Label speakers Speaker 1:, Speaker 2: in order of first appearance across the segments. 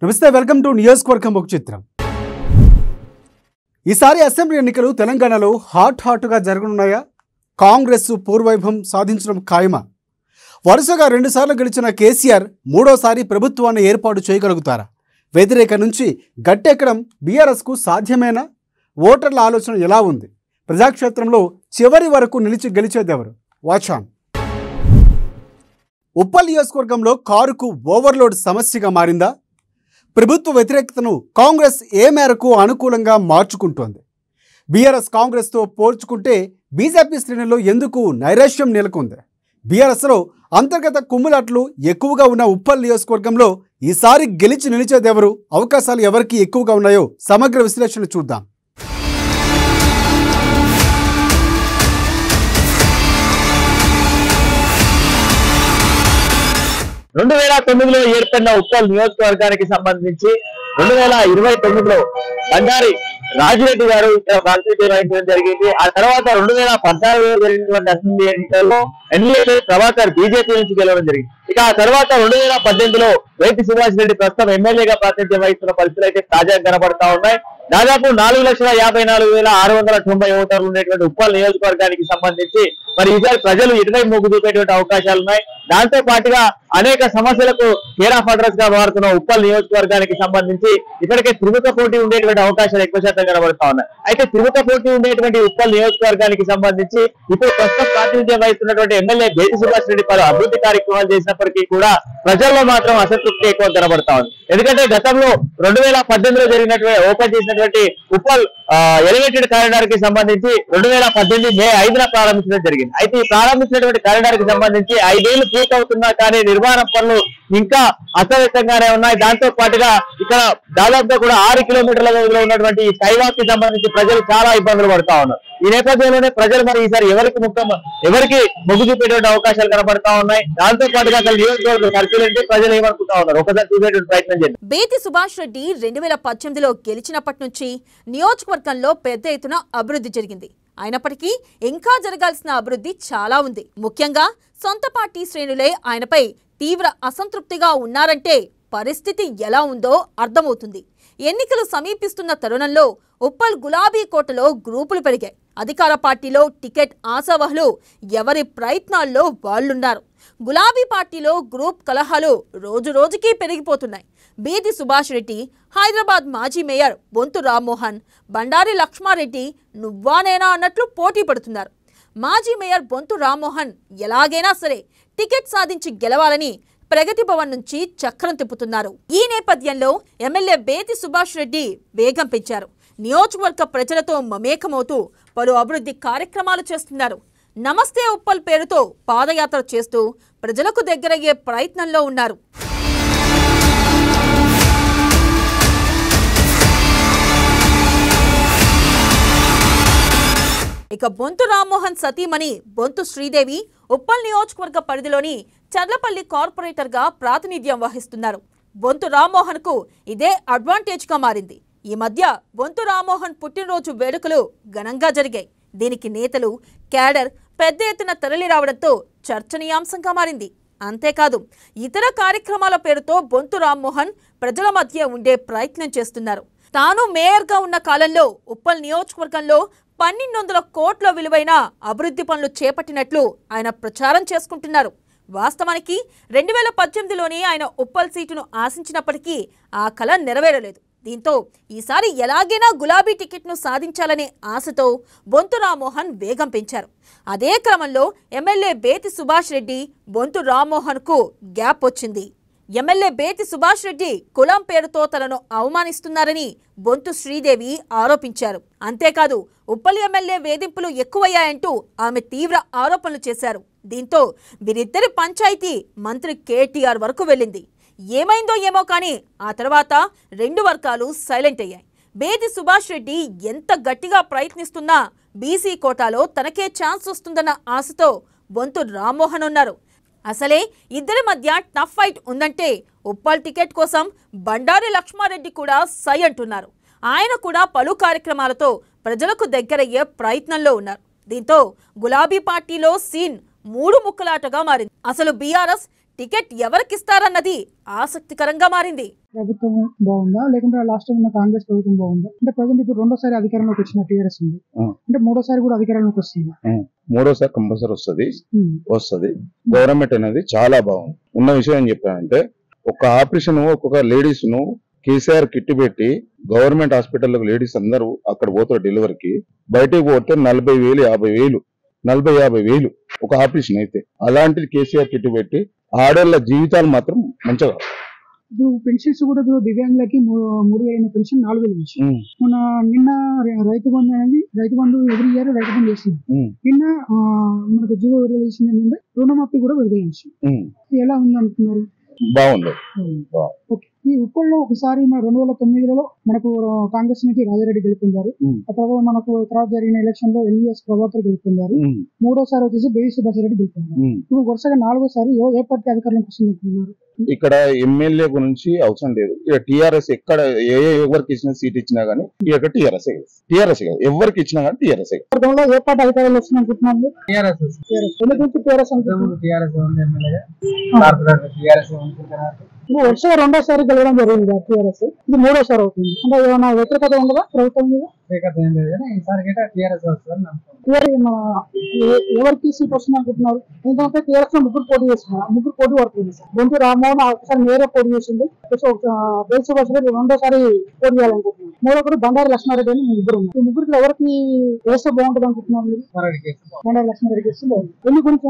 Speaker 1: నమస్తే, welcome to నియోజకవర్గం ఒక చిత్రం. ఈసారి అసెంబ్లీ ఎన్నికలు తెలంగాణలో హాట్గా జరగనున్నాయా? కాంగ్రెస్ పూర్వవైభవం సాధించడం ఖాయమా? వరుసగా 2 సార్లు గెలిచిన కేసీఆర్ మూడోసారి ప్రభుత్వాన్ని ఏర్పాటు చేయగలుగుతారా? వ్యతిరేక నుంచి గట్టెక్కడం బీఆర్ఎస్కు సాధ్యమేనా? ఓటర్ల ఆలోచన ఎలా ఉంది? ప్రజాక్షేత్రంలో చివరి వరకు నిలిచి గెలిచేదెవరు? Watch on. ఉప్పల్ నియోజకవర్గంలో కారుకు ఓవర్లోడ్ సమస్యగా మారిందా? ప్రభుత్వ వ్యతిరేకతను కాంగ్రెస్ ఏ మేరకు అనుకూలంగా మార్చుకుంటోంది? బీఆర్ఎస్ కాంగ్రెస్తో పోల్చుకుంటే బీజేపీ శ్రేణుల్లో ఎందుకు నైరాశ్యం నెలకొంది? బీఆర్ఎస్లో అంతర్గత కుమ్ములాట్లు ఎక్కువగా ఉన్న ఉప్పల్ నియోజకవర్గంలో ఈసారి గెలిచి నిలిచేదెవరు? అవకాశాలు ఎవరికి ఎక్కువగా ఉన్నాయో సమగ్ర విశ్లేషణ చూద్దాం.
Speaker 2: రెండు 2009లో ఏర్పడిన ఉప్పల్ నియోజకవర్గానికి సంబంధించి 2029లో బండారి రాజిరెడ్డి గారు ఇక్కడ ప్రాతినిధ్యం వహించడం జరిగింది. ఆ తర్వాత 2014లో జరిగినటువంటి అసెంబ్లీ ఎన్నికల్లో ఎన్డీఏ ప్రభాకర్ బీజేపీ నుంచి గెలవడం జరిగింది. ఇక ఆ తర్వాత 2018లో వేటి సుభాష్ రెడ్డి ప్రస్తుతం ఎమ్మెల్యేగా ప్రాతినిధ్యం వహిస్తున్న పరిస్థితులు అయితే తాజాగా కనబడతా ఉన్నాయి. దాదాపు 4,54,690 ఓటర్లు ఉండేటువంటి ఉప్పల్ నియోజకవర్గానికి సంబంధించి మరి ఈసారి ప్రజలు ఇటువైపు మొగ్గు చూపేటువంటి అవకాశాలు ఉన్నాయి. దాంతో పాటుగా అనేక సమస్యలకు కేర్ ఆఫ్ అడ్రస్ గా మారుతున్న ఉప్పల్ నియోజకవర్గానికి సంబంధించి ఇప్పటికే త్రిముఖ పోటీ ఉండేటువంటి అవకాశాలు ఎక్కువ శాతం కనబడతా ఉన్నాయి. అయితే త్రిముఖ పోటీ ఉండేటువంటి ఉప్పల్ నియోజకవర్గానికి సంబంధించి ఇప్పుడు ప్రస్తుతం ప్రాతినిధ్యం వహిస్తున్నటువంటి ఎమ్మెల్యే బేతి సుభాష్ రెడ్డి పలు అభివృద్ధి కార్యక్రమాలు చేసినప్పటికీ కూడా ప్రజల్లో మాత్రం అసంతృప్తి ఎక్కువ కనబడతా ఉంది. ఎందుకంటే గతంలో 2018లో జరిగినటువంటి ఓపెన్ చేసినటువంటి ఉప్పల్ ఎలివేటెడ్ కారిడార్ కి సంబంధించి 2018 మే 5న ప్రారంభించడం జరిగింది. అయితే ఈ ప్రారంభించినటువంటి కారిడార్ కి సంబంధించి 5 ఏళ్లు పూర్తవుతున్నా కానీ నిర్మాణ పనులు ఇంకా అస్తవ్యస్తంగానే ఉన్నాయి. దాంతో పాటుగా ఇక్కడ దాదాపుగా కూడా 6 కిలోమీటర్ల వ్యవధిలో ఉన్నటువంటి ఈ స్కైవాక్ కి సంబంధించి ప్రజలు చాలా ఇబ్బందులు పడతా ఉన్నారు. ఈ నేపథ్యంలోనే ప్రజలు మరి ఈసారి ఎవరికి మొగ్గు చూపేటువంటి అవకాశాలు కనబడతా ఉన్నాయి. దాంతో పాటుగా అసలు నియోజకవర్గ ఖర్చులంటే ప్రజలు ఏమనుకుంటా ఉన్నారు ఒకసారి చూసేటువంటి ప్రయత్నం చేయండి.
Speaker 3: బేతి సుభాష్ రెడ్డి 2018లో గెలిచినప్పటి నుంచి నియోజకవర్గంలో పెద్ద ఎత్తున అభివృద్ధి జరిగింది. అయినప్పటికీ ఇంకా జరగాల్సిన అభివృద్ధి చాలా ఉంది. ముఖ్యంగా సొంత పార్టీ శ్రేణులే ఆయనపై తీవ్ర అసంతృప్తిగా ఉన్నారంటే పరిస్థితి ఎలా ఉందో అర్థమవుతుంది. ఎన్నికలు సమీపిస్తున్న తరుణంలో ఉప్పల్ గులాబీ కోటలో గ్రూపులు పెరిగాయి. అధికార పార్టీలో టికెట్ ఆశావహులు ఎవరి ప్రయత్నాల్లో వాళ్లున్నారు. గులాబీ పార్టీలో గ్రూప్ కలహాలు రోజు రోజుకి పెరిగిపోతున్నాయి. బేతి సుభాష్ రెడ్డి, హైదరాబాద్ మాజీ మేయర్ బొంతు రామ్మోహన్, బండారి లక్ష్మారెడ్డి నువ్వానేనా అన్నట్లు పోటీ పడుతున్నారు. మాజీ మేయర్ బొంతు రామ్మోహన్ ఎలాగైనా సరే టికెట్ సాధించి గెలవాలని ప్రగతి భవన్ నుంచి చక్రం తిప్పుతున్నారు. ఈ నేపథ్యంలో ఎమ్మెల్యే బేతి సుభాష్ రెడ్డి వేగం పెంచారు. నియోజకవర్గ ప్రజలతో మమేకమవుతూ పలు అభివృద్ధి కార్యక్రమాలు చేస్తున్నారు. నమస్తే ఉప్పల్ పేరుతో పాదయాత్ర చేస్తూ ప్రజలకు దగ్గరయ్యే ప్రయత్నంలో ఉన్నారు. ఇక బొంతు రామ్మోహన్ సతీమణి బొంతు శ్రీదేవి ఉప్పల్ నియోజకవర్గ పరిధిలోని చర్లపల్లి కార్పొరేటర్గా ప్రాతినిధ్యం వహిస్తున్నారు. బొంతు రామ్మోహన్ కు ఇదే అడ్వాంటేజ్ గా మారింది. ఈ మధ్య బొంతు రామ్మోహన్ పుట్టినరోజు వేడుకలు ఘనంగా జరిగాయి. దీనికి నేతలు, క్యాడర్ పెద్ద ఎత్తున తరలి రావడంతో చర్చనీయాంశంగా మారింది. అంతేకాదు ఇతర కార్యక్రమాల పేరుతో బొంతు రామ్మోహన్ ప్రజల మధ్య ఉండే ప్రయత్నం చేస్తున్నారు. తాను మేయర్గా ఉన్న కాలంలో ఉప్పల్ నియోజకవర్గంలో 1,200 కోట్ల విలువైన అభివృద్ధి పనులు చేపట్టినట్లు ఆయన ప్రచారం చేసుకుంటున్నారు. వాస్తవానికి 2018లోనే ఆయన ఉప్పల్ సీటును ఆశించినప్పటికీ ఆ కల నెరవేరలేదు. దీంతో ఈసారి ఎలాగైనా గులాబీ టికెట్ను సాధించాలనే ఆశతో బొంతు రామ్మోహన్ వేగం పెంచారు. అదే క్రమంలో ఎమ్మెల్యే బేతి సుభాష్ రెడ్డి, బొంతు రామ్మోహన్కు గ్యాప్ వచ్చింది. ఎమ్మెల్యే బేతి సుభాష్ రెడ్డి కులం పేరుతో తనను అవమానిస్తున్నారని బొంతు శ్రీదేవి ఆరోపించారు. అంతేకాదు ఉప్పల్ ఎమ్మెల్యే వేధింపులు ఎక్కువయ్యాయంటూ ఆమె తీవ్ర ఆరోపణలు చేశారు. దీంతో వీరిద్దరి పంచాయతీ మంత్రి కేటీఆర్ వరకు వెళ్ళింది. ఏమైందో ఏమో కానీ ఆ తర్వాత 2 వర్గాలు సైలెంట్ అయ్యాయి. బేతి సుభాష్ రెడ్డి ఎంత గట్టిగా ప్రయత్నిస్తున్నా బీసీ కోటాలో తనకే ఛాన్స్ వస్తుందన్న ఆశతో బొంతు రామ్మోహన్ ఉన్నారు. అసలే ఇద్దరి మధ్య టఫ్ ఫైట్ ఉందంటే ఉప్పల్ టికెట్ కోసం బండారి లక్ష్మారెడ్డి కూడా సై అంటున్నారు. ఆయన కూడా పలు కార్యక్రమాలతో ప్రజలకు దగ్గరయ్యే ప్రయత్నంలో ఉన్నారు. దీంతో గులాబీ పార్టీలో సీన్ 3 ముక్కలాటగా మారింది. అసలు బీఆర్ఎస్ టికెట్ ఎవరికిస్తారన్నది ఆసక్తికరంగా మారింది.
Speaker 4: ప్రభుత్వం బాగుందా లేకుంటే లాస్ట్ టైం ఉన్న కాంగ్రెస్ ప్రభుత్వం బాగుందా? అంటే ప్రజెంట్ ఇప్పుడు రెండోసారి అధికారంలోకి వచ్చిన టీఆర్ఎస్ ఉంది, అంటే మూడోసారి కూడా అధికారంలోకి వస్తుంది.
Speaker 5: మూడోసారి కంపల్సరీ వస్తుంది. గవర్నమెంట్ అనేది చాలా బాగుంది. ఉన్న విషయం ఏం చెప్పానంటే, ఒక ఆపరేషన్ ఒక్కొక్క లేడీస్ ను కేసీఆర్ కిట్ పెట్టి గవర్నమెంట్ హాస్పిటల్లో లేడీస్ అందరూ అక్కడ పోతారు డెలివరీకి. బయటకు పోతే 40,000 50,000 40,000-50,000 ఒక ఆపరేషన్ అయితే. అలాంటిది కేసీఆర్ కిట్ పెట్టి ఆడవాళ్ళ జీవితాలు మాత్రం మంచిగా.
Speaker 4: ఇప్పుడు పెన్షన్స్ కూడా ఇప్పుడు దివ్యాంగులకి 3,000 పెన్షన్ 4,000 నుంచి మన నిన్న రైతు బంధు అనేది ఎవ్రీ ఇయర్ రైతు బంధు చేస్తుంది. నిన్న మనకు జీవో విడుదల చేసింది ఏంటంటే రుణమాఫీ కూడా విడుదల చేసింది. ఎలా ఉంది అనుకున్నారు?
Speaker 5: బాగుంది.
Speaker 4: ఈ ఉప్పల్లో ఒకసారి 2009లో మనకు కాంగ్రెస్ నుంచి రాజారెడ్డి గెలుపొందారు. ఆ తర్వాత మనకు తర్వాత జరిగిన ఎలక్షన్ లో ఎల్వీఎస్ ప్రభాకర్ గెలుపొందారు. మూడోసారి వచ్చేసి బేవి సుభాష్ రెడ్డి గెలుపొందారు. ఇప్పుడు వరుసగా 4వసారి ఏ పార్టీ అధికారంలోకి వస్తుంది అనుకుంటున్నారు?
Speaker 5: ఇక్కడ ఎమ్మెల్యే గురించి అవసరం లేదు. ఇక టీఆర్ఎస్ ఎక్కడ ఎవరికి ఇచ్చిన సీట్ ఇచ్చినా గానీ ఇక టీఆర్ఎస్ ఎవరికి ఇచ్చినా గానీ టీఆర్ఎస్.
Speaker 4: ఏ పార్టీ అధికారంలో వస్తుంది అనుకుంటున్నారు? ఇప్పుడు వరుసగా రెండోసారి గెలవడం జరిగింది టీఆర్ఎస్, ఇది మూడోసారి అవుతుంది. అంటే ఏమైనా వ్యతిరేకత ఉండదా ప్రభుత్వం మీద? ఎవరికి సీట్ వస్తుంది అనుకుంటున్నారు? ఎందుకంటే టీఆర్ఎస్ లో ముగ్గురు పోటీ పడుతుంది. బొంతు రామ్మోహన్ ఒకసారి నేరే పోటీ చేసింది, బేవి సుభాష్ రెడ్డి రెండోసారి పోటీ చేయాలనుకుంటున్నారు. మూడోకరు బండారు లక్ష్మారెడ్డి అని ముగ్గురు ఉన్నారు. ఈ ముగ్గురికి ఎవరికి వేస్తే బాగుంటుంది అనుకుంటున్నారు మీరు? బండారు లక్ష్మారెడ్డికి వేస్తే బాగుంటుంది. ఎన్ని గురించి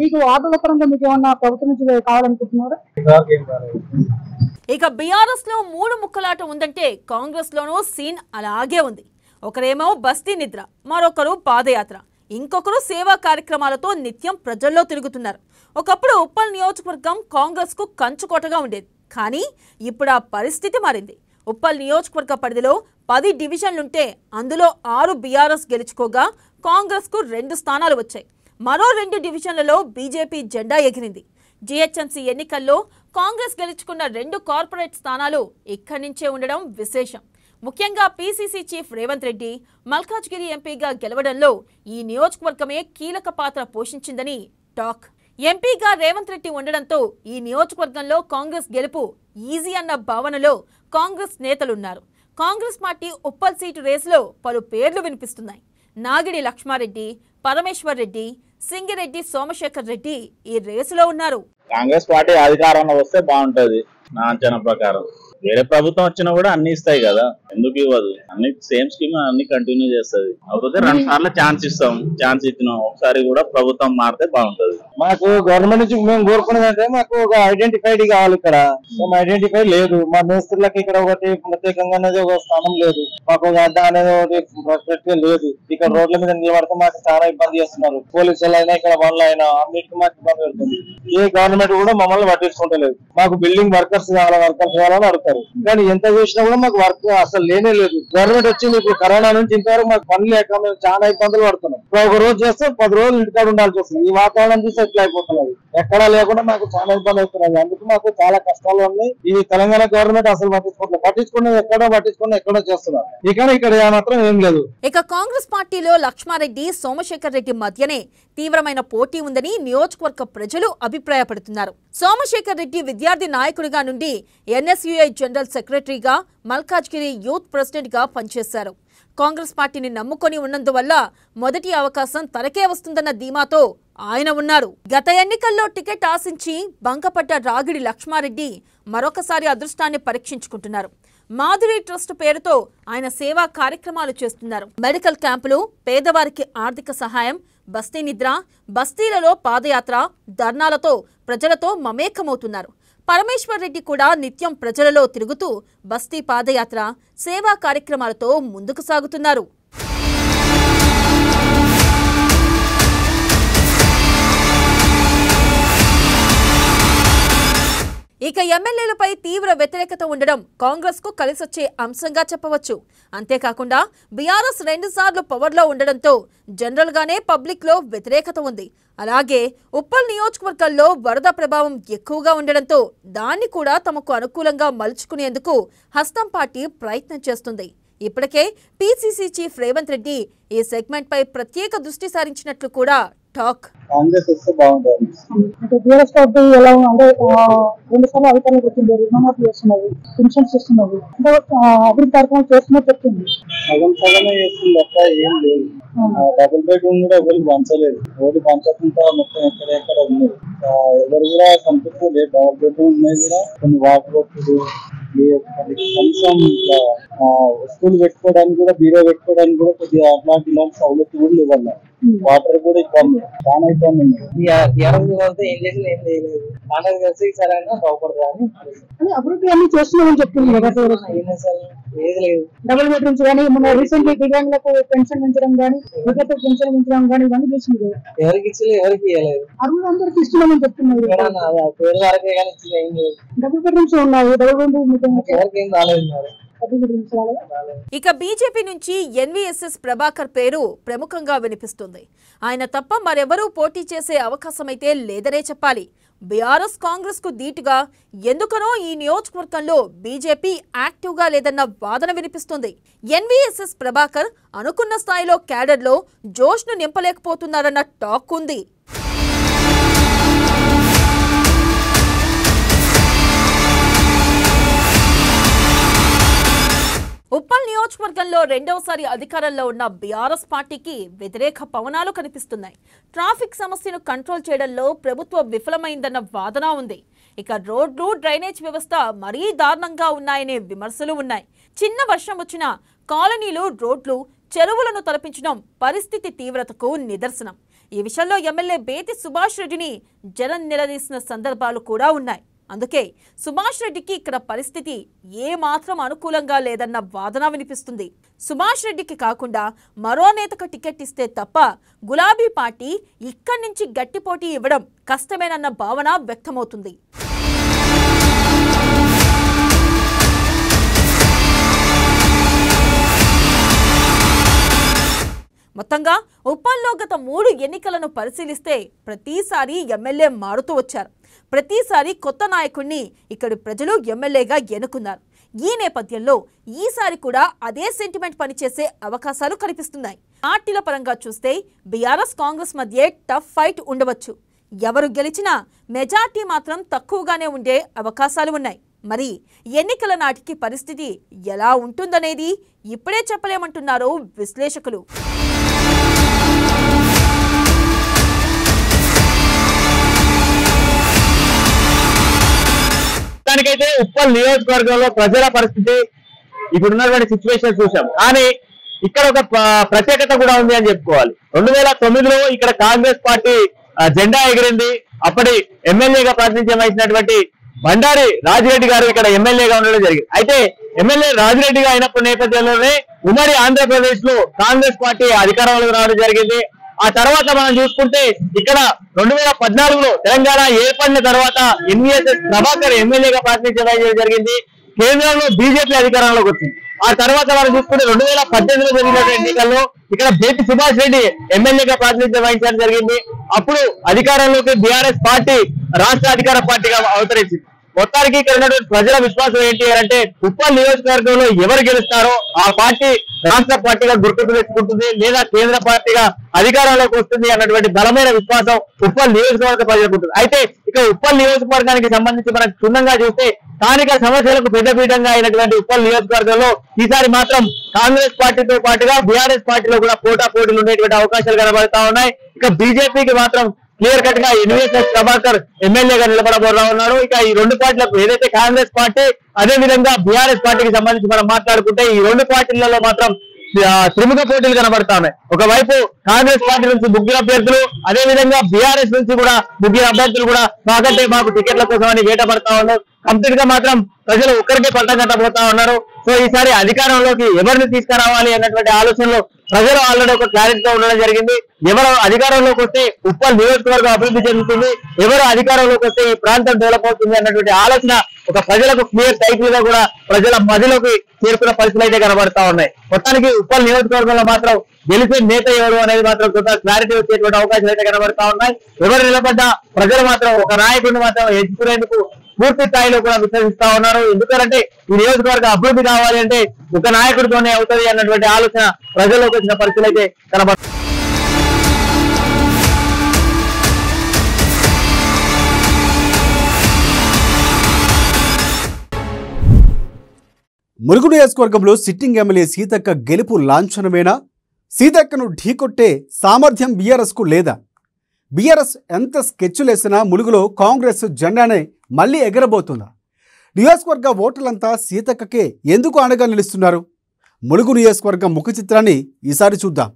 Speaker 4: మీకు ఆటల పరంగా మీకు ఏమన్నా ప్రభుత్వం నుంచి కావాలనుకుంటున్నారా?
Speaker 3: ఇక బీఆర్ఎస్ లో 3 ముక్కలాట ఉందంటే కాంగ్రెస్ లోనూ సీన్ అలాగే ఉంది. ఒకరేమో బస్తీ నిద్ర, మరొకరు పాదయాత్ర, ఇంకొకరు సేవా కార్యక్రమాలతో నిత్యం ప్రజల్లో తిరుగుతున్నారు. ఒకప్పుడు ఉప్పల్ నియోజకవర్గం కాంగ్రెస్ కు కంచుకోటగా ఉండేది. కానీ ఇప్పుడు ఆ పరిస్థితి మారింది. ఉప్పల్ నియోజకవర్గ పరిధిలో 10 డివిజన్లుంటే అందులో 6 బీఆర్ఎస్ గెలుచుకోగా కాంగ్రెస్ కు 2 స్థానాలు వచ్చాయి. మరో 2 డివిజన్లలో బీజేపీ జెండా ఎగిరింది. జీహెచ్ఎంసీ ఎన్నికల్లో కాంగ్రెస్ గెలుచుకున్న 2 కార్పొరేట్ స్థానాలు ఇక్కడి నుంచే ఉండడం విశేషం. ముఖ్యంగా పీసీసీ చీఫ్ రేవంత్ రెడ్డి మల్కాజ్గిరి ఎంపీగా గెలవడంలో ఈ నియోజకవర్గమే కీలక పాత్ర పోషించిందని టాక్. ఎంపీగా రేవంత్ రెడ్డి ఉండడంతో ఈ నియోజకవర్గంలో కాంగ్రెస్ గెలుపు ఈజీ అన్న భావనలో కాంగ్రెస్ నేతలున్నారు. కాంగ్రెస్ పార్టీ ఉప్పల్ సీటు రేసులో పలు పేర్లు వినిపిస్తున్నాయి. నాగిడి లక్ష్మారెడ్డి, పరమేశ్వర్ రెడ్డి, సింగిరెడ్డి సోమశేఖర్ రెడ్డి ఈ రేసులో ఉన్నారు.
Speaker 6: కాంగ్రెస్ పార్టీ అధికారంలో వస్తే బాగుంటది నా అంచనా ప్రకారం. వేరే ప్రభుత్వం వచ్చినా కూడా అన్ని ఇస్తాయి కదా, ఎందుకు ఇవ్వదు? అన్ని సేమ్ స్కీమ్ అన్ని కంటిన్యూ చేస్తుంది. కాకపోతే 2 సార్లు ఛాన్స్ ఇస్తాం, ఛాన్స్ ఇచ్చినాం, ఒకసారి కూడా ప్రభుత్వం మారితే బాగుంటది.
Speaker 2: మాకు గవర్నమెంట్ నుంచి మేము కోరుకునేదంటే మాకు ఒక ఐడెంటిఫైడ్ కావాలి. ఇక్కడ మేము ఐడెంటిఫై లేదు. మా మేస్త్రులకి ఇక్కడ ఒకటి ప్రత్యేకంగా అనేది ఒక స్థానం లేదు. మాకు ఒక అడ్డా అనేది ఒకటి లేదు. ఇక్కడ రోడ్ల మీద నిలబడితే మాకు చాలా ఇబ్బంది చేస్తున్నారు. పోలీసులు అయినా ఇక్కడ వాళ్ళు అయినా అన్నిటికీ మాకు ఇబ్బంది పెడుతుంది. ఏ గవర్నమెంట్ కూడా మమ్మల్ని పట్టించుకుంటలేదు. మాకు బిల్డింగ్ వర్కర్స్ కావాలని అడుగుతారు. కానీ ఎంత చేసినా కూడా మాకు వర్క్ అసలు లేనే లేదు. గవర్నమెంట్ వచ్చింది ఇప్పుడు కరోనా నుంచి ఇంతవరకు మాకు పని లేక మేము చాలా ఇబ్బందులు పడుతున్నాం. ఒక రోజు చేస్తే 10 రోజులు ఇంటికాడ ఉండాల్సి వస్తుంది. ఈ వాతావరణం చూస్తే ఎట్లా అయిపోతున్నది, ఎక్కడా లేకుండా మాకు చాలా ఇబ్బంది అవుతున్నది. అందుకు మాకు చాలా కష్టాలు ఉన్నాయి. ఈ తెలంగాణ గవర్నమెంట్ అసలు పట్టించుకున్నది ఎక్కడో చేస్తున్నారు. ఇక్కడ మాత్రం ఏం లేదు.
Speaker 3: ఇక కాంగ్రెస్ పార్టీలో లక్ష్మారెడ్డి, సోమశేఖర్ రెడ్డి మధ్యనే తీవ్రమైన పోటీ ఉందని నియోజకవర్గ ప్రజలు అభిప్రాయపడుతున్నారు. సోమశేఖర్ రెడ్డి విద్యార్థి నాయకుడిగా నుండి ఎన్ఎస్యుఐ జనరల్ సెక్రటరీగా, మల్కాజ్గిరి యూత్ ప్రెసిడెంట్ గా పనిచేశారు. కాంగ్రెస్ పార్టీని నమ్ముకొని ఉన్నందువల్ల మొదటి అవకాశం తనకే వస్తుందన్న ధీమాతో ఆయన ఉన్నారు. గత ఎన్నికల్లో టికెట్ ఆశించి బంకపడ్డ రాగిడి లక్ష్మారెడ్డి మరొకసారి అదృష్టాన్ని పరీక్షించుకుంటున్నారు. మాధురి ట్రస్ట్ పేరుతో ఆయన సేవా కార్యక్రమాలు చేస్తున్నారు. మెడికల్ క్యాంపులు, పేదవారికి ఆర్థిక సహాయం, బస్తీ నిద్ర, బస్తీలలో పాదయాత్ర, ధర్నాలతో ప్రజలతో మమేకమవుతున్నారు. పరమేశ్వర్ రెడ్డి కూడా నిత్యం ప్రజలలో తిరుగుతూ బస్తీ పాదయాత్ర, సేవా కార్యక్రమాలతో ముందుకు సాగుతున్నారు. ఇక ఎమ్మెల్యేలపై తీవ్ర వ్యతిరేకత ఉండడం కాంగ్రెస్ కు కలిసొచ్చే అంశంగా చెప్పవచ్చు. అంతేకాకుండా బీఆర్ఎస్ 2 సార్లు పవర్లో ఉండడంతో జనరల్ గానే పబ్లిక్ లో వ్యతిరేకత ఉంది. అలాగే ఉప్పల్ నియోజకవర్గాల్లో వరద ప్రభావం ఎక్కువగా ఉండడంతో దాన్ని కూడా తమకు అనుకూలంగా మలుచుకునేందుకు హస్తం పార్టీ ప్రయత్నం చేస్తుంది. ఇప్పటికే పీసీసీ చీఫ్ రేవంత్ రెడ్డి ఈ సెగ్మెంట్ పై ప్రత్యేక దృష్టి సారించినట్లు కూడా టాక్.
Speaker 7: కాంగ్రెస్ వస్తే బాగుంటుంది.
Speaker 4: అంటే బీఆర్ఎస్ పార్టీ ఎలా అంటే 2 సార్లు అధికారంలోకి వచ్చింది, రుణమాఫీ చేస్తున్నది, పెన్షన్స్ ఇస్తున్నది, అంటే అభివృద్ధి కార్యక్రమాలు చేస్తున్నది చెప్తుంది.
Speaker 7: సగమే చేస్తుంది తప్ప ఏం లేదు. డబుల్ బెడ్రూమ్ కూడా ఎవరికి పంచలేదు, ఓడి పంచకుండా మొత్తం ఎక్కడ ఉంది. ఎవరు కూడా సంతృప్తి లేదు. డబుల్ బెడ్రూమ్ ఉన్నాయి కూడా కొన్ని వాటర్ కనీసం వస్తువులు పెట్టుకోవడానికి కూడా, బీరో పెట్టుకోవడానికి కూడా కొద్దిగా ఇలాంటి సౌలభ్యం కూడా ఇవ్వాలి. వాటర్ కూడా ఇబ్బంది, చాలా ఇబ్బంది ఉంది.
Speaker 8: ఏం చేసినా ఏం చేయలేదు. కాంగ్రెస్ కలిసి సరైన బాగుపడదా
Speaker 4: అని అభివృద్ధి అన్ని చేస్తున్నామని చెప్తుంది కదా.
Speaker 8: ఏది లేదు.
Speaker 4: డబుల్ బెడ్రూమ్స్ కానీ మన రీసెంట్ దివ్యాంగులకు పెన్షన్ పెంచడం కానీ, విద్యార్థులకు పెన్షన్ పెంచడం కానీ ఇవన్నీ చేసింది.
Speaker 8: ఎవరికి ఇచ్చలేదు, ఎవరికి ఇవ్వలేదు.
Speaker 4: అరువులు అందరికి ఇస్తున్నామని చెప్తున్నారు.
Speaker 8: పేరు వరకే కానీ ఇచ్చింది ఏం లేదు.
Speaker 4: డబుల్ బెడ్రూమ్స్ ఉన్నాయి, డబుల్ బెడ్రూమ్
Speaker 8: ఎవరికి ఏం రాలేదు.
Speaker 3: ఇక బీజేపీ నుంచి ఎన్వీఎస్ఎస్ ప్రభాకర్ పేరు ప్రముఖంగా వినిపిస్తుంది. ఆయన తప్ప మరెవరూ పోటీ చేసే అవకాశమైతే లేదనే చెప్పాలి. బీఆర్ఎస్ కాంగ్రెస్ కు ధీటుగా ఎందుకనో ఈ నియోజకవర్గంలో బీజేపీ యాక్టివ్ గా లేదన్న వాదన వినిపిస్తుంది. ఎన్వీఎస్ఎస్ ప్రభాకర్ అనుకున్న స్థాయిలో క్యాడర్లో జోష్ ను నింపలేకపోతున్నారన్న టాక్ ఉంది. ఉప్పల్ నియోజకవర్గంలో రెండవసారి అధికారంలో ఉన్న బీఆర్ఎస్ పార్టీకి వ్యతిరేక పవనాలు కనిపిస్తున్నాయి. ట్రాఫిక్ సమస్యను కంట్రోల్ చేయడంలో ప్రభుత్వం విఫలమైందన్న వాదన ఉంది. ఇక రోడ్లు, డ్రైనేజ్ వ్యవస్థ మరీ దారుణంగా ఉన్నాయనే విమర్శలు ఉన్నాయి. చిన్న వర్షం వచ్చినా కాలనీలు, రోడ్లు, చెరువులను తలపించడం పరిస్థితి తీవ్రతకు నిదర్శనం. ఈ విషయంలో ఎమ్మెల్యే బేతి సుభాష్ రెడ్డిని జనం నిలదీసిన సందర్భాలు కూడా ఉన్నాయి. అందుకే సుభాష్ రెడ్డికి ఇక్కడ పరిస్థితి ఏమాత్రం అనుకూలంగా లేదన్న వాదన వినిపిస్తుంది. సుభాష్ రెడ్డికి కాకుండా మరో నేతకు టికెట్ ఇస్తే తప్ప గులాబీ పార్టీ ఇక్కడి నుంచి గట్టి పోటీ ఇవ్వడం కష్టమేనన్న భావన వ్యక్తమవుతుంది. మొత్తంగా ఉప్పల్లో గత 3 ఎన్నికలను పరిశీలిస్తే ప్రతిసారి ఎమ్మెల్యే మారుతూ వచ్చారు. ప్రతిసారి కొత్త నాయకుడిని ఇక్కడి ప్రజలు ఎమ్మెల్యేగా ఎన్నుకున్నారు. ఈ నేపథ్యంలో ఈసారి కూడా అదే సెంటిమెంట్ పనిచేసే అవకాశాలు కనిపిస్తున్నాయి. పార్టీల పరంగా చూస్తే బీఆర్ఎస్ కాంగ్రెస్ మధ్య టఫ్ ఫైట్ ఉండవచ్చు. ఎవరు గెలిచినా మెజార్టీ మాత్రం తక్కువగానే ఉండే అవకాశాలు ఉన్నాయి. మరి ఎన్నికల నాటికి పరిస్థితి ఎలా ఉంటుందనేది ఇప్పుడే చెప్పలేమంటున్నారు విశ్లేషకులు.
Speaker 2: దానికైతే ఉప్పల్ నియోజకవర్గంలో ప్రజల పరిస్థితి ఇప్పుడున్నటువంటి సిచ్యువేషన్ చూసాం. కానీ ఇక్కడ ఒక ప్రత్యేకత కూడా ఉంది అని చెప్పుకోవాలి. 2009లో ఇక్కడ కాంగ్రెస్ పార్టీ జెండా ఎగిరింది. అప్పటి ఎమ్మెల్యేగా ప్రాతినిధ్యం వహించినటువంటి బండారి రాజిరెడ్డి గారు ఇక్కడ ఎమ్మెల్యేగా ఉండడం జరిగింది. అయితే ఎమ్మెల్యే రాజిరెడ్డిగా అయినప్పుడు నేపథ్యంలోనే ఉమ్మడి ఆంధ్రప్రదేశ్ లో కాంగ్రెస్ పార్టీ అధికారంలోకి రావడం జరిగింది. ఆ తర్వాత మనం చూసుకుంటే ఇక్కడ 2014లో తెలంగాణ ఏర్పడిన తర్వాత ఎన్వీఎస్ఎస్ ప్రభాకర్ ఎమ్మెల్యేగా ప్రాతినిధ్యం వహించడం జరిగింది. కేంద్రంలో బీజేపీ అధికారంలోకి వచ్చింది. ఆ తర్వాత మనం చూసుకుంటే 2018లో జరిగిన ఎన్నికల్లో ఇక్కడ బేతి సుభాష్ రెడ్డి ఎమ్మెల్యేగా ప్రాతినిధ్యం వహించడం జరిగింది. అప్పుడు అధికారంలోకి బీఆర్ఎస్ పార్టీ రాష్ట్ర అధికార పార్టీగా అవతరించింది. మొత్తానికి ఇక్కడ ఉన్నటువంటి ప్రజల విశ్వాసం ఏంటి అంటే ఉప్పల్ నియోజకవర్గంలో ఎవరు గెలుస్తారో ఆ పార్టీ రాష్ట్ర పార్టీగా గుర్తింపు తెచ్చుకుంటుంది, లేదా కేంద్ర పార్టీగా అధికారంలోకి వస్తుంది అన్నటువంటి బలమైన విశ్వాసం ఉప్పల్ నియోజకవర్గ ప్రజలకు ఉంటుంది. అయితే ఇక ఉప్పల్ నియోజకవర్గానికి సంబంధించి మనం క్షుణ్ణంగా చూస్తే స్థానిక సమస్యలకు పెద్దపీఠంగా అయినటువంటి ఉప్పల్ నియోజకవర్గంలో ఈసారి మాత్రం కాంగ్రెస్ పార్టీతో పాటుగా బీఆర్ఎస్ పార్టీలో కూడా పోటాపోటీలు ఉండేటువంటి అవకాశాలు కనబడతా ఉన్నాయి. ఇక బీజేపీకి మాత్రం క్లియర్ కట్ గా ఎన్వీఎస్ఎస్ ప్రభాకర్ ఎమ్మెల్యేగా నిలబడబోతా ఉన్నారు. ఇక ఈ 2 పార్టీలకు ఏదైతే కాంగ్రెస్ పార్టీ అదే విధంగా బీఆర్ఎస్ పార్టీకి సంబంధించి మనం మాట్లాడుకుంటే ఈ 2 పార్టీలలో మాత్రం త్రిముఖ పోటీలు కనబడతా ఉన్నాయి. ఒకవైపు కాంగ్రెస్ పార్టీ నుంచి 3 అభ్యర్థులు, అదే విధంగా బీఆర్ఎస్ నుంచి కూడా 3 అభ్యర్థులు కూడా మాకంటే మాకు టికెట్ల కోసం అని వేట పడతా ఉన్నారు. కంప్లీట్ గా మాత్రం ప్రజలు ఒక్కరికే పట్టం కట్టబోతా ఉన్నారు. సో ఈసారి అధికారంలోకి ఎవరిని తీసుకురావాలి అన్నటువంటి ఆలోచనలో ప్రజలు ఆల్రెడీ ఒక క్లారిటీతో ఉండడం జరిగింది. ఎవరు అధికారంలోకి వస్తే ఉప్పల్ నియోజకవర్గం అభివృద్ధి చెందుతుంది, ఎవరు అధికారంలోకి వస్తే ఈ ప్రాంతం డెవలప్ అవుతుంది అన్నటువంటి ఆలోచన ఒక ప్రజలకు క్లియర్ టైటిల్ గా కూడా ప్రజల మధ్యలోకి చేరుకున్న పరిస్థితులు అయితే కనబడతా ఉన్నాయి. మొత్తానికి ఉప్పల్ నియోజకవర్గంలో మాత్రం గెలిచే నేత ఎవరు అనేది మాత్రం కొంత క్లారిటీ వచ్చేటువంటి అవకాశాలు అయితే కనబడతా ఉన్నాయి. ఎవరు నిలబడ్డా ప్రజలు మాత్రం ఒక నాయకుడిని మాత్రం ఎంచుకునేందుకు పూర్తి స్థాయిలో కూడా విశ్వసిస్తా ఉన్నారు. ఎందుకంటే ఈ నియోజకవర్గ అభివృద్ధి కావాలి అంటే ఒక నాయకుడితోనే అవుతుంది అన్నటువంటి ఆలోచన ప్రజల్లోకి వచ్చిన పరిస్థితులు అయితే కనబడుతుంది.
Speaker 1: ములుగు నియోజకవర్గంలో సిట్టింగ్ ఎమ్మెల్యే సీతక్క గెలుపు లాంఛనమేనా? సీతక్కను ఢీకొట్టే సామర్థ్యం బీఆర్ఎస్కు లేదా? బీఆర్ఎస్ ఎంత స్కెచ్చులేసినా ములుగులో కాంగ్రెస్ జెండానే మళ్ళీ ఎగరబోతుందా? నియోజకవర్గ ఓటర్లంతా సీతక్కకే ఎందుకు అండగా నిలుస్తున్నారు? ములుగు నియోజకవర్గం ముఖ చిత్రాన్ని ఈసారి చూద్దాం.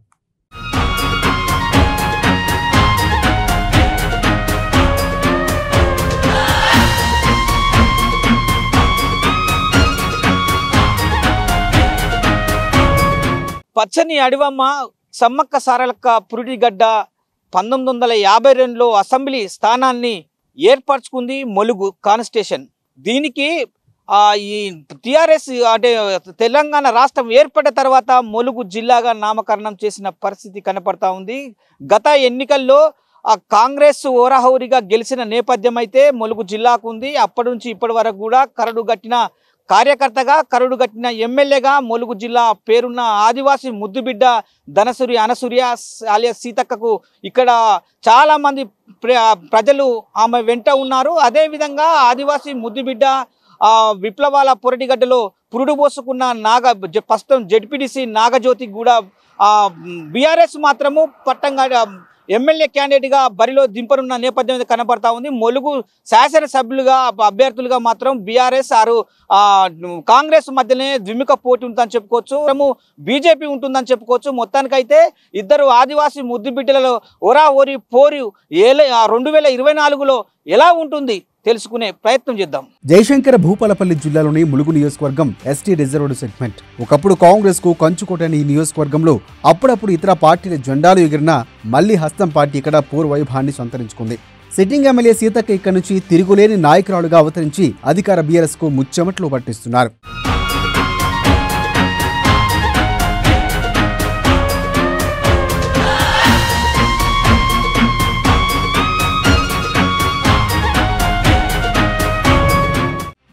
Speaker 9: పచ్చని అడివమ్మ సమ్మక్క సారలక్క పురిటిగడ్డ 1952లో అసెంబ్లీ స్థానాన్ని ఏర్పరచుకుంది ములుగు కాన్స్టిట్యూషన్. దీనికి ఈ టిఆర్ఎస్ అంటే తెలంగాణ రాష్ట్రం ఏర్పడిన తర్వాత ములుగు జిల్లాగా నామకరణం చేసిన పరిస్థితి కనపడతా ఉంది. గత ఎన్నికల్లో కాంగ్రెస్ ఓరాహోరీగా గెలిచిన నేపథ్యం అయితే ములుగు జిల్లాకు ఉంది. అప్పటి నుంచి ఇప్పటి వరకు కూడా కరడుగట్టిన కార్యకర్తగా కరడుగట్టిన ఎమ్మెల్యేగా ములుగు జిల్లా పేరున్న ఆదివాసీ ముద్దుబిడ్డ ధనసూరి అనసూయ ఆలియాస్ సీతక్కకు ఇక్కడ చాలామంది ప్రజలు ఆమె వెంట ఉన్నారు. అదేవిధంగా ఆదివాసీ ముద్దుబిడ్డ విప్లవాల పురటిగడ్డలో పురుడు పోసుకున్న ప్రస్తుతం జెడ్పీటీసీ నాగజ్యోతి కూడా బీఆర్ఎస్ మాత్రము పట్టంగా ఎమ్మెల్యే క్యాండిడేట్గా బరిలో దింపనున్న నేపథ్యం కనబడతా ఉంది. ములుగు శాసనసభ్యులుగా అభ్యర్థులుగా మాత్రం బీఆర్ఎస్ కాంగ్రెస్ మధ్యనే ద్విముఖ పోటీ ఉంటుందని చెప్పుకోవచ్చు, బీజేపీ ఉంటుందని చెప్పుకోవచ్చు. మొత్తానికైతే ఇద్దరు ఆదివాసీ ముద్దు బిడ్డలలో ఓరా ఓరి పోరు 2024లో ఎలా ఉంటుంది తెలుసుకునే ప్రయత్నం చేద్దాం.
Speaker 1: జయశంకర భూపాలపల్లి జిల్లాలోని ములుగు నియోజకవర్గం ఎస్టీ రిజర్వ్డ్ సెగ్మెంట్. ఒకప్పుడు కాంగ్రెస్ కు కంచుకోటైన ఈ నియోజకవర్గంలో అప్పుడప్పుడు ఇతర పార్టీల జెండాలు ఎగిరినా మళ్లీ హస్తం పార్టీ ఇక్కడ పూర్వవైభవాన్ని సంతరించుకుంది. సిట్టింగ్ ఎమ్మెల్యే సీతక్క ఇక్కడ నుంచి తిరుగులేని నాయకురాలుగా అవతరించి అధికార బీఆర్ఎస్ కు ముచ్చెమట్లు పట్టిస్తున్నారు.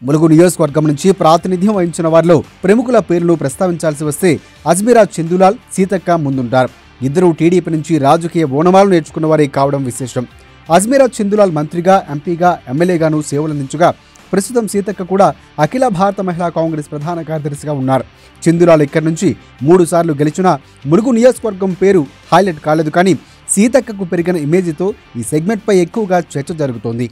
Speaker 1: ములుగు నియోజకవర్గం నుంచి ప్రాతినిధ్యం వహించిన వారిలో ప్రముఖుల పేర్లు ప్రస్తావించాల్సి వస్తే అజ్మీరా చందులాల్, సీతక్క ముందుంటారు. ఇద్దరు టీడీపీ నుంచి రాజకీయ ఓనమాలు నేర్చుకున్న వారే కావడం విశేషం. అజ్మీరా చందులాల్ మంత్రిగా, ఎంపీగా, ఎమ్మెల్యేగాను సేవలందించగా ప్రస్తుతం సీతక్క కూడా అఖిల భారత మహిళా కాంగ్రెస్ ప్రధాన కార్యదర్శిగా ఉన్నారు. చందులాల్ ఇక్కడి నుంచి 3 సార్లు గెలిచిన ములుగు నియోజకవర్గం పేరు హైలైట్ కాలేదు. కానీ సీతక్కకు పెరిగిన ఇమేజ్తో ఈ సెగ్మెంట్పై ఎక్కువగా చర్చ జరుగుతోంది.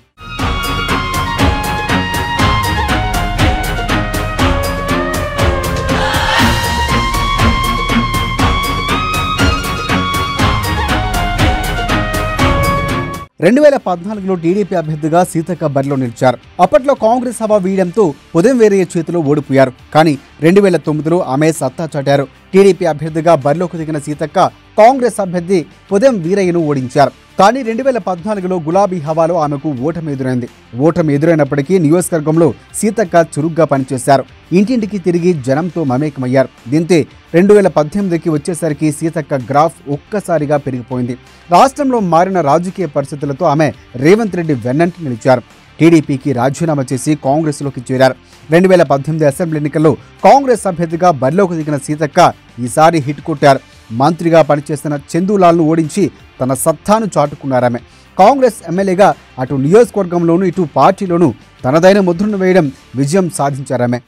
Speaker 1: రెండు 2014లో టీడీపీ అభ్యర్థిగా సీతక్క బరిలో నిలిచారు. అప్పట్లో కాంగ్రెస్ హవా వీయడంతో ఉదయం వేరయ్య చేతిలో ఓడిపోయారు. కానీ 2009లో ఆమె సత్తా చాటారు. టీడీపీ అభ్యర్థిగా బరిలోకి దిగిన సీతక్క కాంగ్రెస్ అభ్యర్థి ఉదయం వీరయ్యను ఓడించారు. కానీ 2014లో గులాబీ హవాలో ఆమెకు ఓటమి ఎదురైంది. ఓటమి ఎదురైనప్పటికీ నియోజకవర్గంలో సీతక్క చురుగ్గా పనిచేశారు. ఇంటింటికి తిరిగి జనంతో మమేకమయ్యారు. దీంతో 2018కి వచ్చేసరికి సీతక్క గ్రాఫ్ ఒక్కసారిగా పెరిగిపోయింది. రాష్ట్రంలో మారిన రాజకీయ పరిస్థితులతో ఆమె రేవంత్ రెడ్డి వెన్నంటి నిలిచారు. టీడీపీకి రాజీనామా చేసి కాంగ్రెస్లోకి చేరారు. 2018 అసెంబ్లీ ఎన్నికల్లో కాంగ్రెస్ అభ్యర్థిగా బరిలోకి దిగిన సీతక్క ఈసారి హిట్ కొట్టారు. మంత్రిగా పనిచేస్తున్న చందులాల్ను ఓడించి తన సత్తాను చాటుకున్నారామె. కాంగ్రెస్ ఎమ్మెల్యేగా అటు నియోజకవర్గంలోనూ ఇటు పార్టీలోనూ తనదైన ముద్రను వేయడం విజయం సాధించారామె.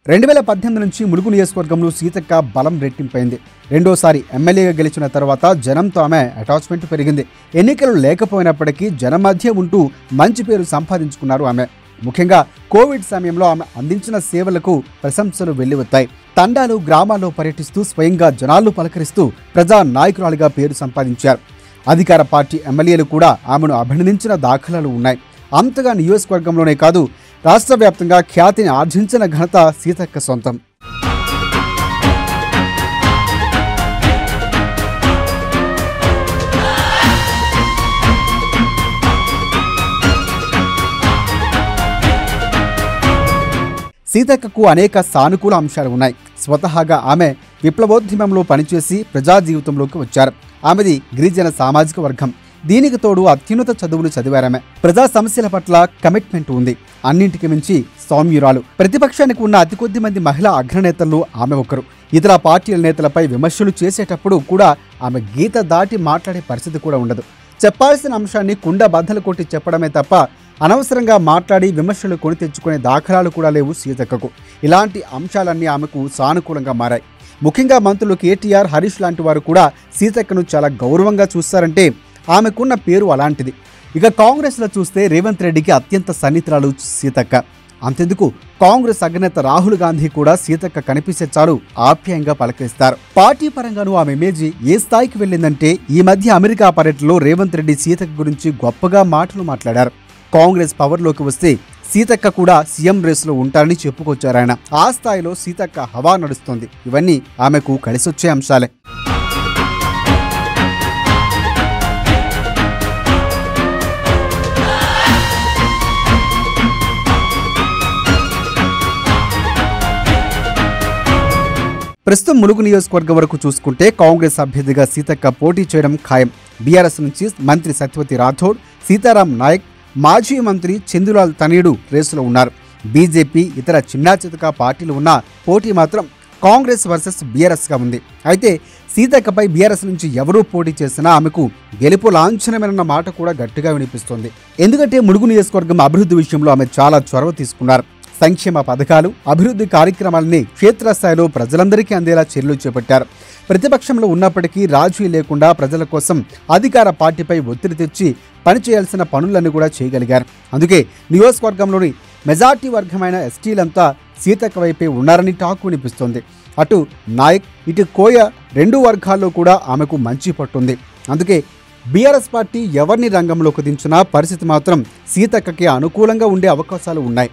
Speaker 1: రెండు 2018 నుంచి ములుగు నియోజకవర్గంలో సీతక్క బలం రెట్టింపైంది. రెండోసారి ఎమ్మెల్యేగా గెలిచిన తర్వాత జనంతో ఆమె అటాచ్మెంట్ పెరిగింది. ఎన్నికలు లేకపోయినప్పటికీ జనం మధ్య ఉంటూ మంచి పేరు సంపాదించుకున్నారు ఆమె. ముఖ్యంగా కోవిడ్ సమయంలో ఆమె అందించిన సేవలకు ప్రశంసలు వెల్లువెత్తాయి. తండాలు, గ్రామాల్లో పర్యటిస్తూ స్వయంగా జనాలు పలకరిస్తూ ప్రజా నాయకురాలిగా పేరు సంపాదించారు. అధికార పార్టీ ఎమ్మెల్యేలు కూడా ఆమెను అభినందించిన దాఖలాలు ఉన్నాయి. అంతగా నియోజకవర్గంలోనే కాదు రాష్ట్ర వ్యాప్తంగా ఖ్యాతిని ఆర్జించిన ఘనత సీతక్క సొంతం. సీతక్కకు అనేక సానుకూల అంశాలు ఉన్నాయి. స్వతహాగా ఆమె విప్లవోద్యమంలో పనిచేసి ప్రజా జీవితంలోకి వచ్చారు. ఆమెది గిరిజన సామాజిక వర్గం. దీనికి తోడు అత్యున్నత చదువులు చదివారామె. ప్రజా సమస్యల పట్ల కమిట్మెంట్ ఉంది. అన్నింటికి మించి సౌమ్యురాలు. ప్రతిపక్షానికి ఉన్న అతి కొద్ది మంది మహిళా అగ్రనేతల్లో ఆమె ఒకరు. ఇతర పార్టీల నేతలపై విమర్శలు చేసేటప్పుడు కూడా ఆమె గీత దాటి మాట్లాడే పరిస్థితి కూడా ఉండదు. చెప్పాల్సిన అంశాన్ని కుండ బద్దలు కొట్టి చెప్పడమే తప్ప అనవసరంగా మాట్లాడి విమర్శలు కొని తెచ్చుకునే దాఖలాలు కూడా లేవు సీతక్కకు. ఇలాంటి అంశాలన్నీ ఆమెకు సానుకూలంగా మారాయి. ముఖ్యంగా మంత్రులు కేటీఆర్, హరీష్ లాంటి వారు కూడా సీతక్కను చాలా గౌరవంగా చూస్తారంటే ఆమెకున్న పేరు అలాంటిది. ఇక కాంగ్రెస్లో చూస్తే రేవంత్ రెడ్డికి అత్యంత సన్నిహితురాలు సీతక్క. అంతెందుకు కాంగ్రెస్ అగ్రనేత రాహుల్ గాంధీ కూడా సీతక్క కనిపిస్తే చాలు ఆప్యాయంగా పలకరిస్తారు. పార్టీ పరంగానూ ఆమె ఇమేజ్ ఏ స్థాయికి వెళ్ళిందంటే ఈ మధ్య అమెరికా పర్యటనలో రేవంత్ రెడ్డి సీతక్క గురించి గొప్పగా మాటలు మాట్లాడారు. కాంగ్రెస్ పవర్లోకి వస్తే సీతక్క కూడా సీఎం రేసులో ఉంటారని చెప్పుకొచ్చారాయన. ఆ స్థాయిలో సీతక్క హవా నడుస్తుంది. ఇవన్నీ ఆమెకు కలిసొచ్చే అంశాలే. ప్రస్తుతం ములుగు నియోజకవర్గం వరకు చూసుకుంటే కాంగ్రెస్ అభ్యర్థిగా సీతక్క పోటీ చేయడం ఖాయం. బీఆర్ఎస్ నుంచి మంత్రి సత్యవతి రాథోడ్, సీతారాం నాయక్, మాజీ మంత్రి చందులాల్ తనయుడు రేసులో ఉన్నారు. బీజేపీ, ఇతర చిన్నా చితకా పార్టీలు ఉన్న పోటీ మాత్రం కాంగ్రెస్ వర్సెస్ బీఆర్ఎస్గా ఉంది. అయితే సీతక్కపై బీఆర్ఎస్ నుంచి ఎవరూ పోటీ చేసినా ఆమెకు గెలుపు లాంఛనమేనన్న మాట కూడా గట్టిగా వినిపిస్తోంది. ఎందుకంటే ములుగు నియోజకవర్గం అభివృద్ధి విషయంలో ఆమె చాలా చొరవ తీసుకున్నారు. సంక్షేమ పథకాలు, అభివృద్ధి కార్యక్రమాలని క్షేత్రస్థాయిలో ప్రజలందరికీ అందేలా చర్యలు చేపట్టారు. ప్రతిపక్షంలో ఉన్నప్పటికీ రాజీ లేకుండా ప్రజల కోసం అధికార పార్టీపై ఒత్తిడి తెచ్చి పనిచేయాల్సిన పనులన్నీ కూడా చేయగలిగారు. అందుకే నియోజకవర్గంలోని మెజార్టీ వర్గమైన ఎస్టీలంతా సీతక్క వైపే ఉన్నారని టాక్ వినిపిస్తోంది. అటు నాయక్, ఇటు కోయ రెండు వర్గాల్లో కూడా ఆమెకు మంచి పట్టుంది. అందుకే బీఆర్ఎస్ పార్టీ ఎవరిని రంగంలోకి దించినా పరిస్థితి మాత్రం సీతక్కకి అనుకూలంగా ఉండే అవకాశాలు ఉన్నాయి.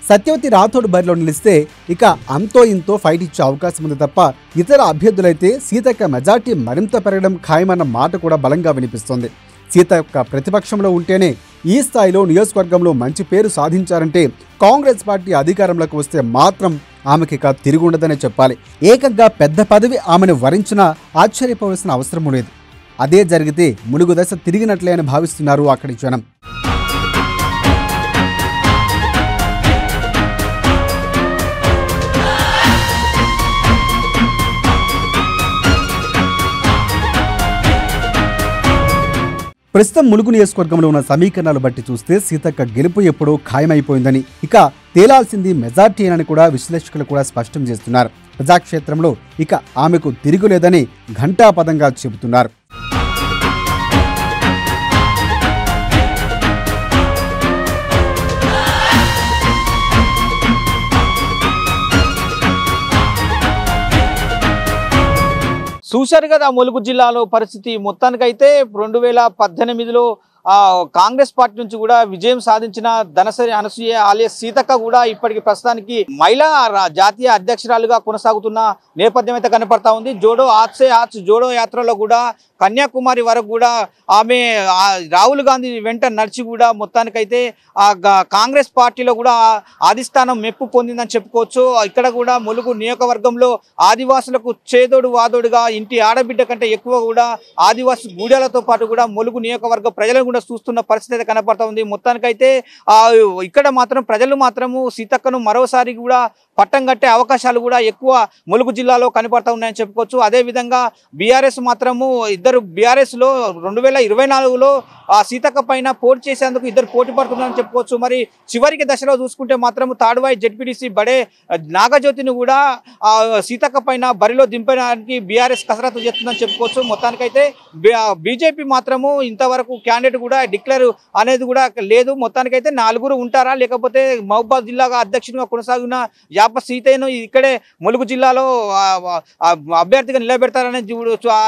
Speaker 1: సత్యవతి రాథోడ్ బరిలో నిలిస్తే ఇక అంతో ఇంతో ఫైట్ ఇచ్చే అవకాశం ఉంది తప్ప ఇతర అభ్యర్థులైతే సీతక్క మెజార్టీ మరింత పెరగడం ఖాయమన్న మాట కూడా బలంగా వినిపిస్తోంది. సీతక్క ప్రతిపక్షంలో ఉంటేనే ఈ స్థాయిలో నియోజకవర్గంలో మంచి పేరు సాధించారంటే కాంగ్రెస్ పార్టీ అధికారంలోకి వస్తే మాత్రం ఆమెకి ఇక తిరుగుండదనే చెప్పాలి. ఏకంగా పెద్ద పదవి ఆమెను వరించినా ఆశ్చర్యపోవాల్సిన అవసరం లేదు. అదే జరిగితే ములుగు దశ తిరిగినట్లే అని భావిస్తున్నారు అక్కడి జనం. ప్రస్తుతం ములుగు నియోజకవర్గంలో ఉన్న సమీకరణాలు బట్టి చూస్తే సీతక్క గెలుపు ఎప్పుడో ఖాయమైపోయిందని, ఇక తేలాల్సింది మెజార్టీనని కూడా విశ్లేషకులు కూడా స్పష్టం చేస్తున్నారు. ప్రజాక్షేత్రంలో ఇక ఆమెకు తిరుగులేదని ఘంటాపదంగా చెబుతున్నారు.
Speaker 9: చూశారు కదా ములుగు జిల్లాలో పరిస్థితి. మొత్తానికైతే 2018లో కాంగ్రెస్ పార్టీ నుంచి కూడా విజయం సాధించిన ధనసరి అనసూయ ఆలియస్ సీతక్క కూడా ఇప్పటికి ప్రస్తుతానికి మహిళా జాతీయ అధ్యక్షురాలుగా కొనసాగుతున్న నేపథ్యం అయితే కనపడతా ఉంది. జోడో హాత్ సే హాత్ జోడో యాత్రలో కూడా కన్యాకుమారి వరకు కూడా ఆమె రాహుల్ గాంధీ వెంట నడిచి కూడా మొత్తానికైతే కాంగ్రెస్ పార్టీలో కూడా ఆదిస్థానం మెప్పు పొందిందని చెప్పుకోవచ్చు. ఇక్కడ కూడా ములుగు నియోజకవర్గంలో ఆదివాసులకు చేదోడు వాదోడుగా ఇంటి ఆడబిడ్డ కంటే ఎక్కువ కూడా ఆదివాసి గూడెలతో పాటు కూడా ములుగు నియోజకవర్గ ప్రజలను కూడా చూస్తున్న పరిస్థితి అయితే కనపడతా ఉంది. మొత్తానికైతే ఇక్కడ మాత్రం ప్రజలు మాత్రము సీతక్కను మరోసారి కూడా పట్టం కట్టే అవకాశాలు కూడా ఎక్కువ ములుగు జిల్లాలో కనపడతా ఉన్నాయని చెప్పుకోవచ్చు. అదేవిధంగా బీఆర్ఎస్ మాత్రము ఇద్దరు బీఆర్ఎస్లో 2024లో సీతక్క పైన పోటీ చేసేందుకు ఇద్దరు పోటీ పడుతున్నారని చెప్పుకోవచ్చు. మరి చివరికి దశలో చూసుకుంటే మాత్రం తాడువాయి జెడ్పీటీసీ బడే నాగజ్యోతిని కూడా సీతక్క పైన బరిలో దింపడానికి బీఆర్ఎస్ కసరత్తు చేస్తుందని చెప్పుకోవచ్చు. మొత్తానికైతే బీజేపీ మాత్రము ఇంతవరకు క్యాండిడేట్ కూడా డిక్లేర్ అనేది కూడా లేదు. మొత్తానికైతే 4 ఉంటారా, లేకపోతే మహబూబాద్ జిల్లాగా అధ్యక్షునిగా కొనసాగిన యాప సీతయ్యను ఇక్కడే ములుగు జిల్లాలో అభ్యర్థిగా నిలబెడతారనే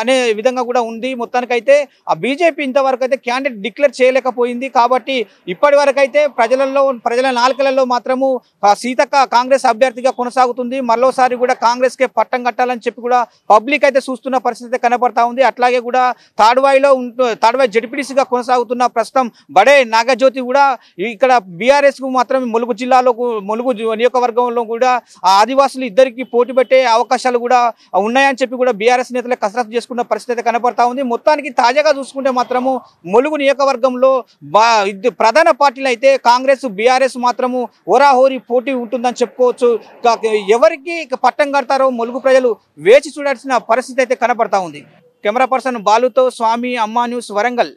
Speaker 9: అనే విధంగా కూడా ఉంది. మొత్తానికైతే ఆ బీజేపీ ఇంతవరకు అయితే క్యాండిడేట్ డిక్లేర్ చేయలేకపోయింది. కాబట్టి ఇప్పటి వరకు అయితే ప్రజల నాలుకలలో మాత్రము సీతక్క కాంగ్రెస్ అభ్యర్థిగా కొనసాగుతుంది. మరోసారి కూడా కాంగ్రెస్ కే పట్టం కట్టాలని చెప్పి కూడా పబ్లిక్ అయితే చూస్తున్న పరిస్థితి కనపడతా ఉంది. అట్లాగే కూడా తాడువాయి జడ్పీటీసీగా కొనసాగుతున్న కొనసాగుతున్న ప్రస్తుతం బడే నాగజ్యోతి కూడా ఇక్కడ బీఆర్ఎస్ కు మాత్రం ములుగు జిల్లాలో ములుగు నియోజకవర్గంలో కూడా ఆదివాసులు ఇద్దరికి పోటీ పెట్టే అవకాశాలు కూడా ఉన్నాయని చెప్పి కూడా బీఆర్ఎస్ నేతలు కసరత్తు చేసుకున్న పరిస్థితి కనపడతా ఉంది. మొత్తానికి తాజాగా చూసుకుంటే మాత్రము ములుగు నియోజకవర్గంలో ప్రధాన పార్టీలు అయితే కాంగ్రెస్ బీఆర్ఎస్ మాత్రము హోరాహోరీ పోటీ ఉంటుందని చెప్పుకోవచ్చు. ఎవరికి పట్టం కడతారో ములుగు ప్రజలు వేచి చూడాల్సిన పరిస్థితి అయితే కనపడతా ఉంది. కెమెరా పర్సన్ బాలుతో స్వామి, అమ్మా న్యూస్, వరంగల్.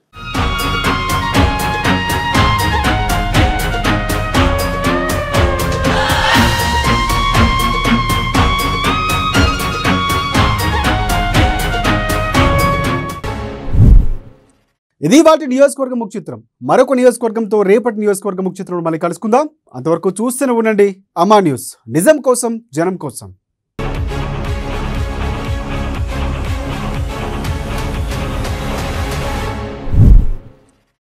Speaker 1: ఇది వాటి నియోజకవర్గ ముఖ్య చిత్రం. మరొక నియోజకవర్గంతో రేపటి నియోజకవర్గ ముఖ్య చిత్రంలో మళ్ళీ కలుసుకుందాం. అంతవరకు చూస్తూనే ఉండండి అమ్మా న్యూస్. నిజం కోసం, జనం కోసం.